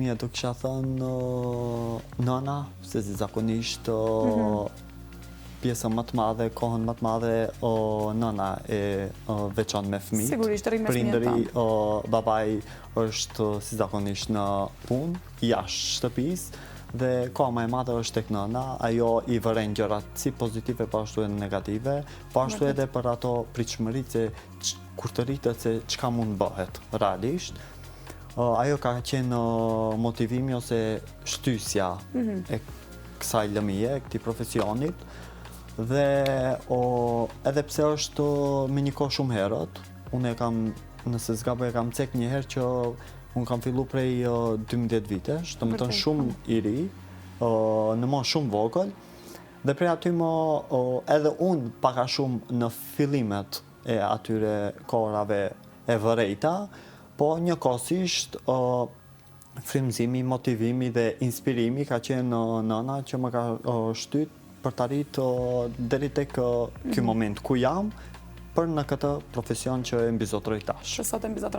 Mia do kisha thënë nëna, se si zakonisht pjesën më të madhe, kohën më të madhe nëna e veçon me fëmijët. Sigurisht, rri me fëmijët Prindëri, babai është si zakonisht në punë, jashtë shtëpisë, dhe koha më e madhe është tek nëna, ajo i vëren gjërat si pozitive po ashtu edhe negative, po ashtu edhe për ato pritshmëritë se kur të rritet se çka mund bëhet realisht. Ajo ka qenë motivimi ose shtysja e kësaj lëmie, këtij profesionit, dhe edhe pse është me një kohë shumë herët, unë e kam, nëse s'gaboj e kam cek një herë që unë kam fillu prej 12 vitesh, të më thënë shumë i ri, në moshë shumë vogël, dhe prej aty edhe unë paka shumë në fillimet e atyre kohërave e vërejta, po njëkohësisht frymëzimi, motivimi dhe inspirimi ka qenë nëna që më ka shtyt për të arritë deri tek ky moment ku jam, për në këtë profesion që e mbizotroj tash. Që sot e mbizotron.